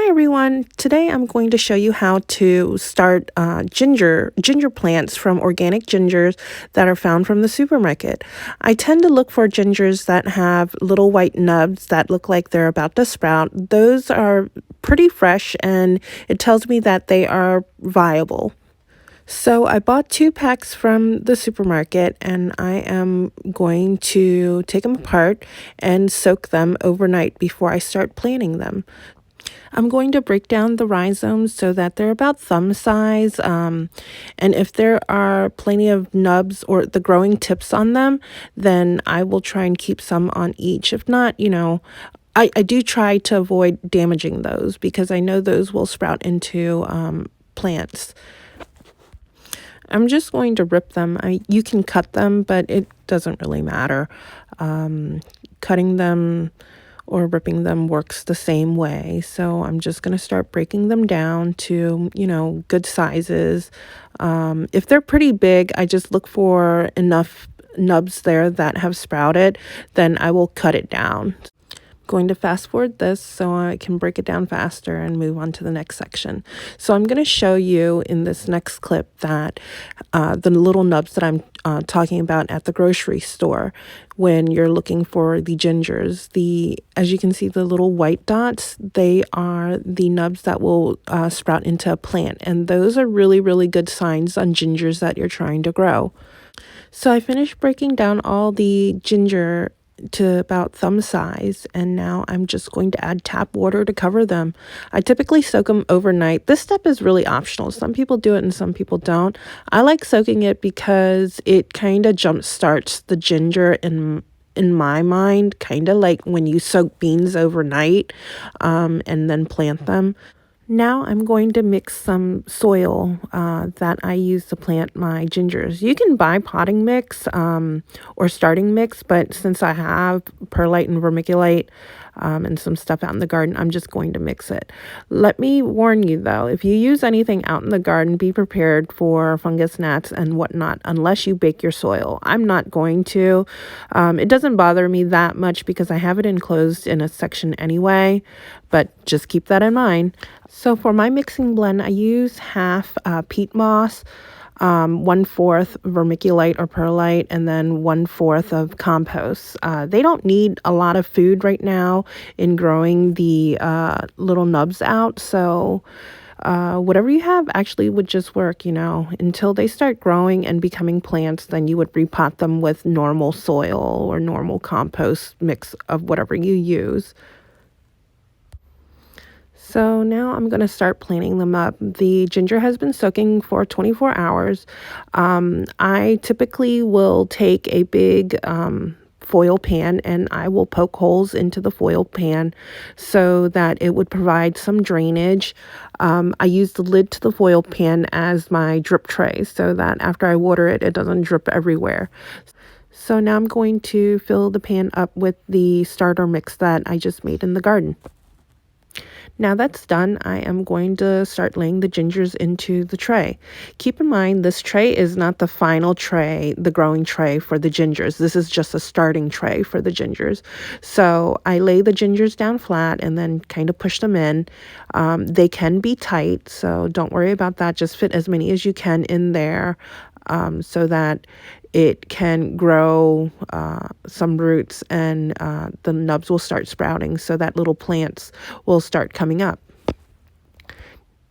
everyone. Today I'm going to show you how to start ginger plants from organic gingers that are found from the supermarket. I tend to look for gingers that have little white nubs that look like they're about to sprout. Those are pretty fresh and it tells me that they are viable. So I bought 2 packs from the supermarket and I am going to take them apart and soak them overnight before I start planting them. I'm going to break down the rhizomes so that they're about thumb size. And if there are plenty of nubs or the growing tips on them, then I will try and keep some on each. If not, I do try to avoid damaging those because I know those will sprout into plants. I'm just going to rip them. You can cut them, but it doesn't really matter. Cutting them or ripping them works the same way. So I'm just going to start breaking them down to, good sizes. If they're pretty big, I just look for enough nubs there that have sprouted, then I will cut it down. Going to fast forward this so I can break it down faster and move on to the next section. So I'm going to show you in this next clip that the little nubs that I'm talking about at the grocery store when you're looking for the gingers. As you can see, the little white dots, they are the nubs that will sprout into a plant. And those are really, really good signs on gingers that you're trying to grow. So I finished breaking down all the ginger to about thumb size, and now I'm just going to add tap water to cover them. I typically soak them overnight. This step is really optional. Some people do it and some people don't. I like soaking it because it kind of jump starts the ginger in my mind, kind of like when you soak beans overnight and then plant them. Now I'm going to mix some soil that I use to plant my gingers. You can buy potting mix or starting mix, but since I have perlite and vermiculite and some stuff out in the garden, I'm just going to mix it. Let me warn you though, if you use anything out in the garden, be prepared for fungus gnats and whatnot unless you bake your soil. I'm not going to. It doesn't bother me that much because I have it enclosed in a section anyway, but just keep that in mind. So for my mixing blend, I use half peat moss, 1/4 vermiculite or perlite, and then 1/4 of compost. They don't need a lot of food right now in growing the little nubs out. So whatever you have actually would just work, until they start growing and becoming plants. Then you would repot them with normal soil or normal compost mix of whatever you use. So now I'm going to start planting them up. The ginger has been soaking for 24 hours. I typically will take a big foil pan and I will poke holes into the foil pan so that it would provide some drainage. I use the lid to the foil pan as my drip tray so that after I water it, it doesn't drip everywhere. So now I'm going to fill the pan up with the starter mix that I just made in the garden. Now that's done, I am going to start laying the gingers into the tray. Keep in mind, this tray is not the final tray, the growing tray for the gingers. This is just a starting tray for the gingers. So I lay the gingers down flat and then kind of push them in. They can be tight, so don't worry about that. Just fit as many as you can in there so that it can grow some roots and the nubs will start sprouting so that little plants will start coming up.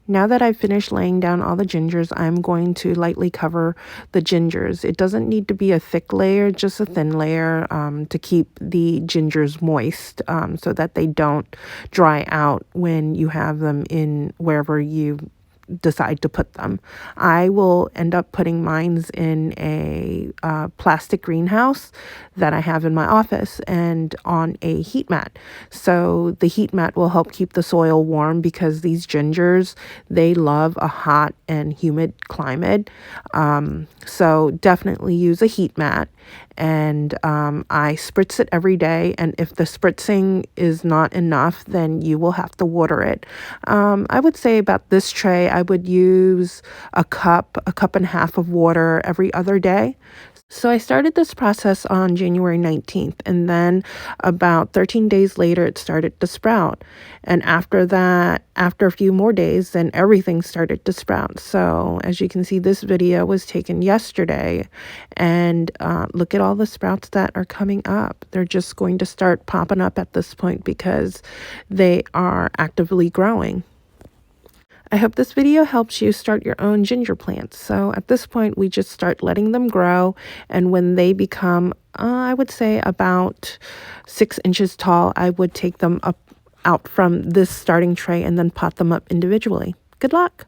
Now that I've finished laying down all the gingers, I'm going to lightly cover the gingers. It doesn't need to be a thick layer, just a thin layer to keep the gingers moist so that they don't dry out when you have them in wherever you decide to put them. I will end up putting mine in a plastic greenhouse that I have in my office and on a heat mat. So the heat mat will help keep the soil warm because these gingers, they love a hot and humid climate. So definitely use a heat mat. And I spritz it every day, and if the spritzing is not enough, then you will have to water it. I would say about this tray, I would use a cup and a half of water every other day. So I started this process on January 19th, and then about 13 days later, it started to sprout. And after that, after a few more days, then everything started to sprout. So as you can see, this video was taken yesterday, and look at all the sprouts that are coming up. They're just going to start popping up at this point because they are actively growing. I hope this video helps you start your own ginger plants. So at this point, we just start letting them grow. And when they become, I would say about 6 inches tall, I would take them up out from this starting tray and then pot them up individually. Good luck.